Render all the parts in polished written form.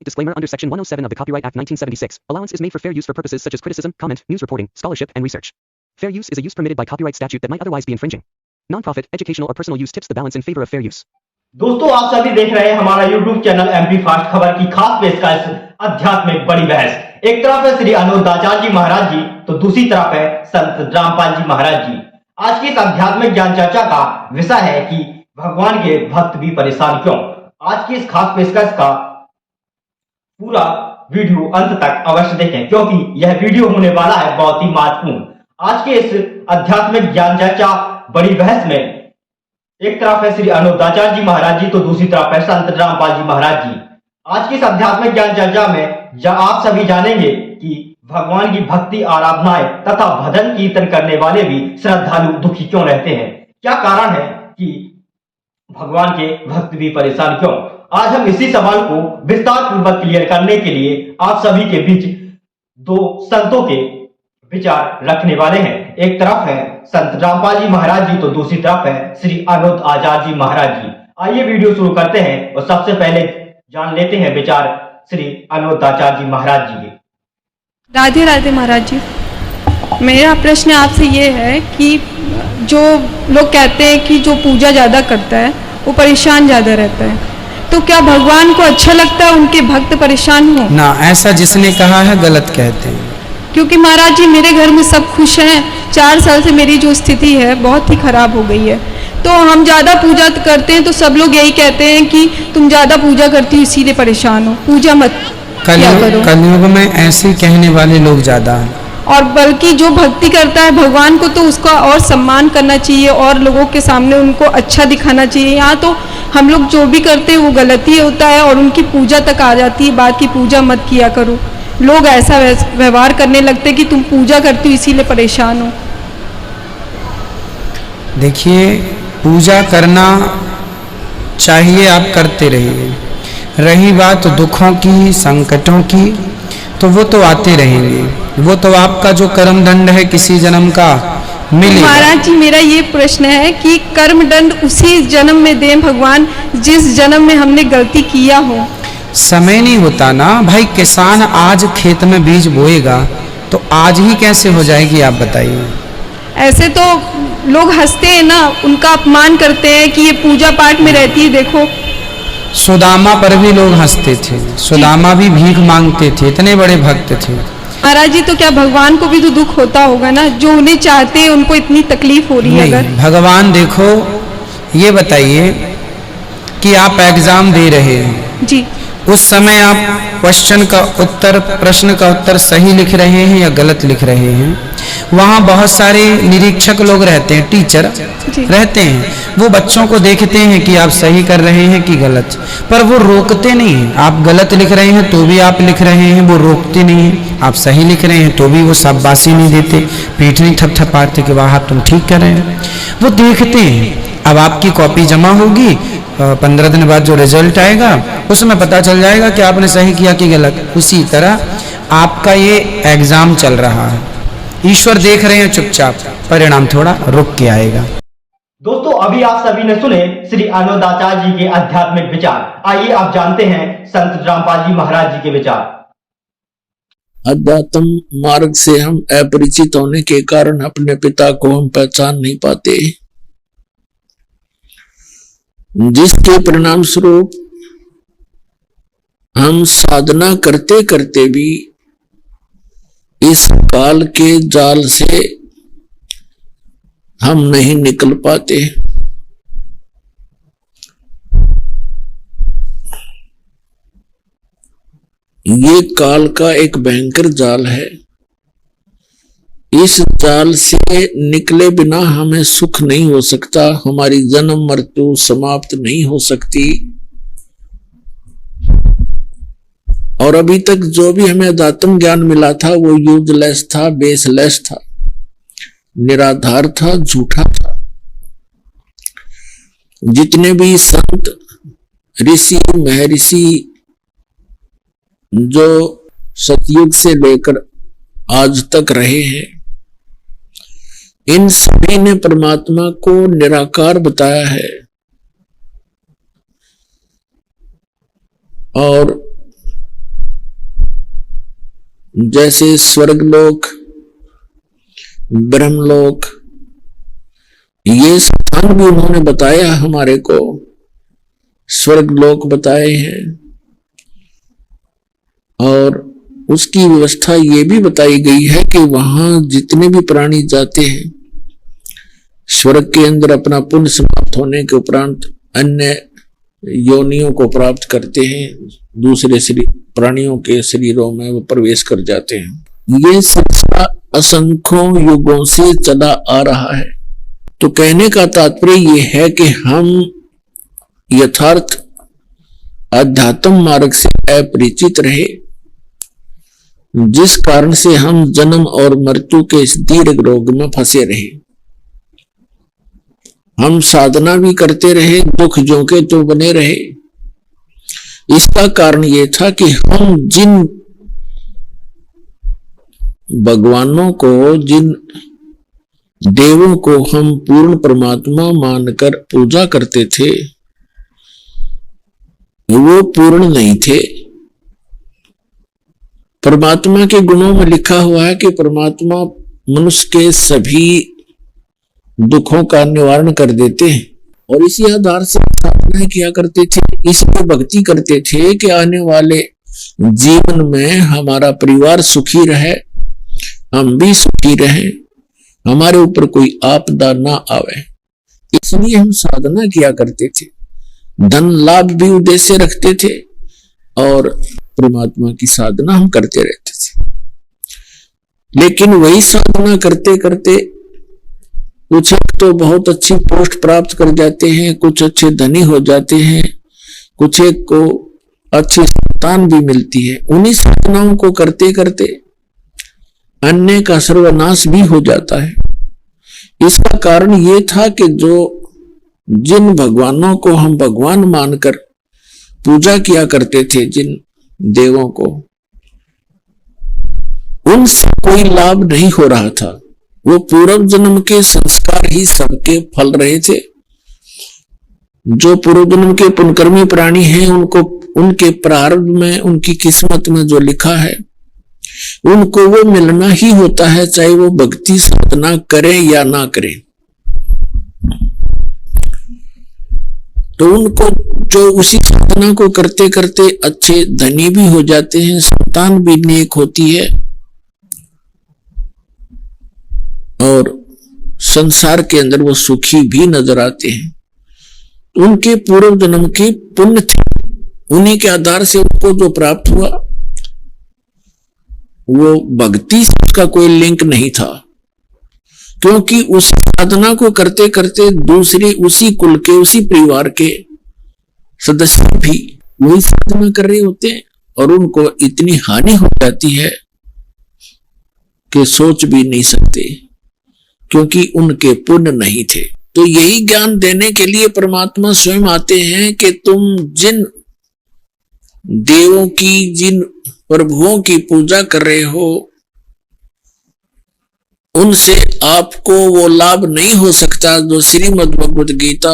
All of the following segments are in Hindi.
Disclaimer under Section 107 of the Copyright Act 1976. Allowance is made for fair use for purposes such as criticism, comment, news reporting, scholarship, and research. Fair use is a use permitted by copyright statute that might otherwise be infringing. Non-profit, educational, or personal use tips the balance in favor of fair use. दोस्तों, आप सभी देख रहे हैं हमारा YouTube चैनल MP फास्ट खबर की खास पेशकश आध्यात्मिक बड़ी बहस। एक तरफ है श्री अनोदाचार्य जी महाराज जी, तो दूसरी तरफ है संत रामपाल जी महाराज जी। आज की इस आध्यात्मिक ज्ञान चर्चा का विषय है कि भगवान के भक्त भी परेशान क्यों। आज की इस खास पेशकश का पूरा वीडियो अंत तक अवश्य देखें, क्योंकि यह वीडियो होने वाला है बहुत ही महत्वपूर्ण। आज के इस आध्यात्मिक ज्ञान चर्चा बड़ी बहस में एक तरफ है श्री अनोदाचार्य जी महाराज जी, तो दूसरी तरफ है संत रामपाल जी महाराज जी। आज की इस आध्यात्मिक ज्ञान चर्चा में आप सभी जानेंगे कि भगवान की भक्ति आराधनाएं तथा भजन कीर्तन करने वाले भी श्रद्धालु दुखी क्यों रहते हैं। क्या कारण है कि भगवान के भक्त भी परेशान क्यों। आज हम इसी सवाल को विस्तार पूर्वक क्लियर करने के लिए आप सभी के बीच दो संतों के विचार रखने वाले हैं। एक तरफ है संत रामपाल जी महाराज जी, तो दूसरी तरफ है श्री अनोदाचार्य जी महाराज जी। आइए वीडियो शुरू करते हैं और सबसे पहले जान लेते हैं विचार श्री अनोदाचार्य जी महाराज जी के। राधे राधे महाराज जी, मेरा प्रश्न आपसे ये है कि जो लोग कहते हैं कि जो पूजा ज़्यादा करता है वो परेशान ज़्यादा रहता है, तो क्या भगवान को अच्छा लगता है उनके भक्त परेशान हो? ना, ऐसा जिसने कहा है गलत कहते हैं। क्योंकि महाराज जी मेरे घर में सब खुश हैं। 4 साल से मेरी जो स्थिति है बहुत ही खराब हो गई है, तो हम ज़्यादा पूजा करते हैं तो सब लोग यही कहते हैं कि तुम ज़्यादा पूजा करती हो इसीलिए परेशान हो, पूजा मत किया करो। कलयुग में ऐसे कहने वाले लोग ज़्यादा हैं। और बल्कि जो भक्ति करता है भगवान को तो उसका और सम्मान करना चाहिए और लोगों के सामने उनको अच्छा दिखाना चाहिए। यहाँ तो हम लोग जो भी करते हैं वो गलत ही होता है और उनकी पूजा तक आ जाती है बात की पूजा मत किया करो। लोग ऐसा व्यवहार करने लगते कि तुम पूजा करती हो इसीलिए परेशान हो। देखिए, पूजा करना चाहिए, आप करते रहिए। रही बात दुखों की, संकटों की, तो वो तो आते रहेंगे। वो तो आपका जो कर्म दंड है किसी जन्म का मिलेगा। महाराज जी मेरा ये प्रश्न है कि कर्म दंड उसी जन्म में दें भगवान जिस जन्म में हमने गलती किया हो। समय नहीं होता ना भाई। किसान आज खेत में बीज बोएगा तो आज ही कैसे हो जाएगी, आप बताइए। ऐसे तो लोग हंसते हैं ना, उनका अपमान करते हैं कि ये पूजा पाठ में रहती है। देखो सुदामा पर भी लोग हंसते थे। सुदामा भी भीख मांगते थे, इतने बड़े भक्त थे। महाराज जी तो क्या भगवान को भी तो दुख होता होगा ना, जो उन्हें चाहते हैं उनको इतनी तकलीफ हो रही है। अगर भगवान, देखो ये बताइए कि आप एग्जाम दे रहे हैं जी, उस समय आप क्वेश्चन का उत्तर, प्रश्न का उत्तर सही लिख रहे हैं या गलत लिख रहे हैं। वहाँ बहुत सारे निरीक्षक लोग रहते हैं, टीचर रहते हैं। वो बच्चों को देखते हैं कि आप सही कर रहे हैं कि गलत, पर वो रोकते नहीं हैं। आप गलत लिख रहे हैं तो भी आप लिख रहे हैं, वो रोकते नहीं हैं। आप सही लिख रहे हैं तो भी वो शाबाशी नहीं देते, पीठ नहीं थपथपाते कि वाह तुम ठीक कर रहे हैं। वो देखते हैं। अब आपकी कॉपी जमा होगी, 15 दिन बाद जो रिजल्ट आएगा उसमें पता चल जाएगा कि आपने सही किया कि गलत। उसी तरह आपका ये एग्जाम चल रहा है, ईश्वर देख रहे हैं चुपचाप, परिणाम थोड़ा रुक के आएगा। दोस्तों, अभी आप सभी ने सुने श्री अनोदाचार्य जी के आध्यात्मिक विचार। आइए आप जानते हैं संत रामपाल जी महाराज जी के विचार। अध्यात्म मार्ग से हम अपरिचित होने के कारण अपने पिता को हम पहचान नहीं पाते, जिसके परिणाम स्वरूप हम साधना करते करते भी इस काल के जाल से हम नहीं निकल पाते। ये काल का एक भयंकर जाल है। इस जाल से निकले बिना हमें सुख नहीं हो सकता, हमारी जन्म मृत्यु समाप्त नहीं हो सकती। और अभी तक जो भी हमें अध्यात्म ज्ञान मिला था वो यूजलेस था, बेसलेस था, निराधार था, झूठा था। जितने भी संत, ऋषि, महर्षि जो सतयुग से लेकर आज तक रहे हैं, इन सभी ने परमात्मा को निराकार बताया है। और जैसे स्वर्गलोक, ब्रह्मलोक, ये स्थान भी उन्होंने बताया हमारे को। स्वर्गलोक बताए हैं और उसकी व्यवस्था ये भी बताई गई है कि वहां जितने भी प्राणी जाते हैं, स्वर्ग के अंदर अपना पुण्य समाप्त होने के उपरांत अन्य योनियों को प्राप्त करते हैं, दूसरे शरीर प्राणियों के शरीरों में वो प्रवेश कर जाते हैं। ये सिलसिला असंख्यों युगों से चला आ रहा है। तो कहने का तात्पर्य ये है कि हम यथार्थ अध्यात्म मार्ग से अपरिचित रहे, जिस कारण से हम जन्म और मृत्यु के इस दीर्घ रोग में फंसे रहे। हम साधना भी करते रहे, दुख झोंके तो बने रहे। इसका कारण यह था कि हम जिन भगवानों को, जिन देवों को हम पूर्ण परमात्मा मानकर पूजा करते थे, वो पूर्ण नहीं थे। परमात्मा के गुणों में लिखा हुआ है कि परमात्मा मनुष्य के सभी दुखों का निवारण कर देते हैं, और इसी आधार से साधना किया करते थे, इसकी भक्ति करते थे कि आने वाले जीवन में हमारा परिवार सुखी रहे, हम भी सुखी रहें, हमारे ऊपर कोई आपदा ना आवे। इसलिए हम साधना किया करते थे, धन लाभ भी उद्देश्य रखते थे और परमात्मा की साधना हम करते रहते थे। लेकिन वही साधना करते करते कुछ तो बहुत अच्छी पोस्ट प्राप्त कर जाते हैं, कुछ अच्छे धनी हो जाते हैं, कुछ एक को अच्छी संतान भी मिलती है। उन्हीं साधनाओं को करते करते अन्य का सर्वनाश भी हो जाता है। इसका कारण ये था कि जिन भगवानों को हम भगवान मानकर पूजा किया करते थे, जिन देवों को, उनसे कोई लाभ नहीं हो रहा था। वो पूर्व जन्म के संस्कार ही सबके फल रहे थे। जो पूर्व जन्म के पुण्यकर्मी प्राणी हैं, उनको उनके प्रारब्ध में, उनकी किस्मत में जो लिखा है, उनको वो मिलना ही होता है, चाहे वो भक्ति साधना करें या ना करें। तो उनको जो उसी साधना को करते करते अच्छे धनी भी हो जाते हैं, संतान भी नेक होती है और संसार के अंदर वो सुखी भी नजर आते हैं। उनके पूर्व जन्म के पुण्य थे, उन्हीं के आधार से उनको जो प्राप्त हुआ, वो भक्ति से उसका कोई लिंक नहीं था, क्योंकि उस साधना को करते करते दूसरे उसी कुल के, उसी परिवार के सदस्य भी वही साधना कर रहे होते हैं और उनको इतनी हानि हो जाती है कि सोच भी नहीं सकते, क्योंकि उनके पुण्य नहीं थे। तो यही ज्ञान देने के लिए परमात्मा स्वयं आते हैं कि तुम जिन देवों की, जिन प्रभुओं की पूजा कर रहे हो, उनसे आपको वो लाभ नहीं हो सकता जो श्रीमद् भगवद गीता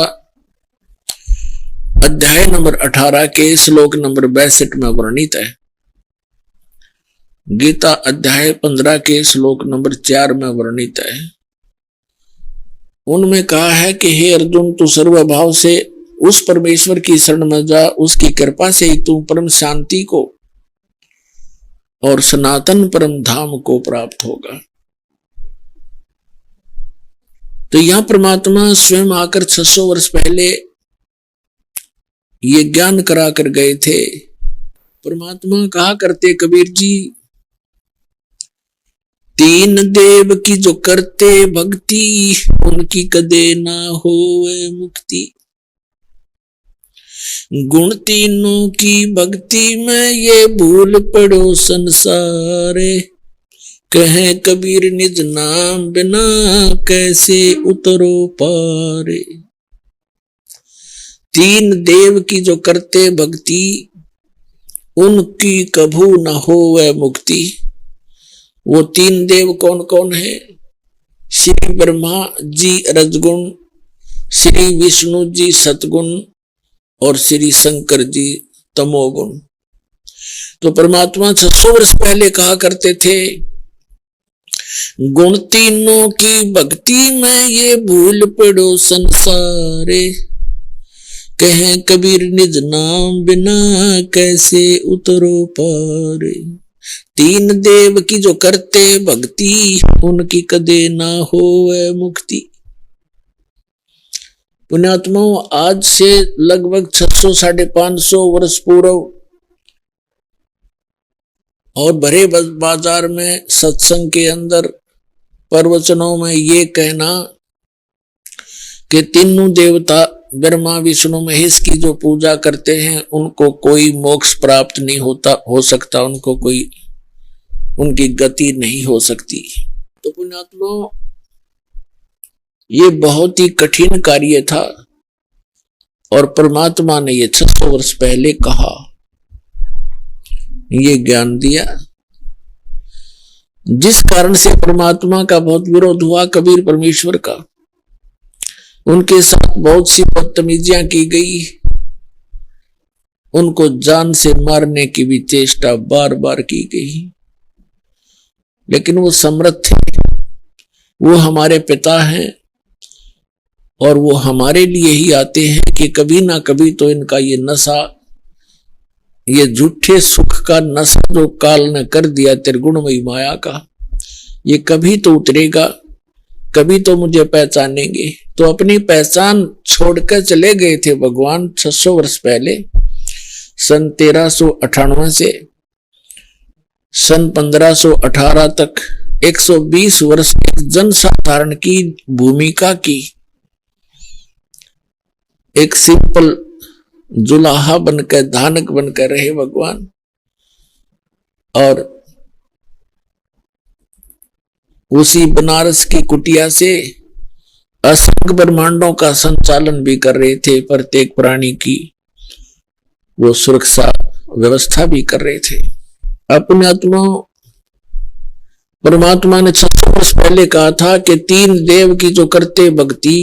अध्याय नंबर 18 के श्लोक नंबर 62 में वर्णित है। गीता अध्याय 15 के श्लोक नंबर 4 में वर्णित है। उनमें कहा है कि हे अर्जुन, तू सर्वभाव से उस परमेश्वर की शरण में जा, उसकी कृपा से ही तू परम शांति को और सनातन परम धाम को प्राप्त होगा। तो यहां परमात्मा स्वयं आकर 600 वर्ष पहले ये ज्ञान करा कर गए थे। परमात्मा कहा करते कबीर जी, तीन देव की जो करते भक्ति, उनकी कदे ना होवे मुक्ति। गुण तीनों की भक्ति में ये भूल पड़ो संसारे, कहे कबीर निज नाम बिना कैसे उतरो पारे। तीन देव की जो करते भक्ति, उनकी कभू न होवे मुक्ति। वो तीन देव कौन कौन है? श्री ब्रह्मा जी रजगुण, श्री विष्णु जी सतगुण और श्री शंकर जी तमोगुण। तो परमात्मा 600 वर्ष पहले कहा करते थे, गुण तीनों की भक्ति में ये भूल पड़ो संसारे, कहें कबीर निज नाम बिना कैसे उतरो पारे। तीन देव की जो करते भक्ति, उनकी कदे ना होवे मुक्ति। पुण्यात्माओं, आज से लगभग 600-550 वर्ष पूर्व और भरे बाजार में सत्संग के अंदर प्रवचनों में ये कहना कि तीनों देवता ब्रह्मा विष्णु महेश की जो पूजा करते हैं उनको कोई मोक्ष प्राप्त नहीं हो सकता, उनको कोई उनकी गति नहीं हो सकती। तो पुण्यात्माओं, ये बहुत ही कठिन कार्य था और परमात्मा ने ये 600 वर्ष पहले कहा, ये ज्ञान दिया, जिस कारण से परमात्मा का बहुत विरोध हुआ कबीर परमेश्वर का। उनके साथ बहुत सी बदतमीजियां की गई, उनको जान से मारने की भी चेष्टा बार बार की गई, लेकिन वो समर्थ थे। वो हमारे पिता हैं और वो हमारे लिए ही आते हैं कि कभी ना कभी तो इनका ये नशा, ये झूठे सुख का नशा जो काल ने कर दिया त्रिगुणमयी माया का, ये कभी तो उतरेगा, कभी तो मुझे पहचानेंगे। तो अपनी पहचान छोड़कर चले गए थे भगवान 600 वर्ष पहले, सन 1398 से सन 1518 तक 120 वर्ष एक जनसाधारण की भूमिका की, एक सिंपल जुलाहा बनकर, धानक बनकर रहे भगवान। और उसी बनारस की कुटिया से असंख्य ब्रह्मांडों का संचालन भी कर रहे थे, प्रत्येक प्राणी की वो सुरक्षा व्यवस्था भी कर रहे थे। अपने आत्मा परमात्मा ने 600 वर्ष पहले कहा था कि तीन देव की जो करते भक्ति,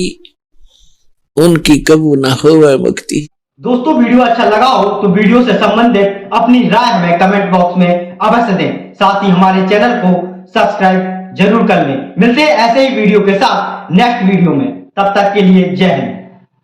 उनकी कबू ना होवे मुक्ति। दोस्तों, वीडियो अच्छा लगा हो तो वीडियो से संबंधित अपनी राय हमें कमेंट बॉक्स में अवश्य दें। साथ ही हमारे चैनल को सब्सक्राइब जरूर कर लें। मिलते हैं ऐसे ही वीडियो के साथ नेक्स्ट वीडियो में। तब तक के लिए जय हिंद।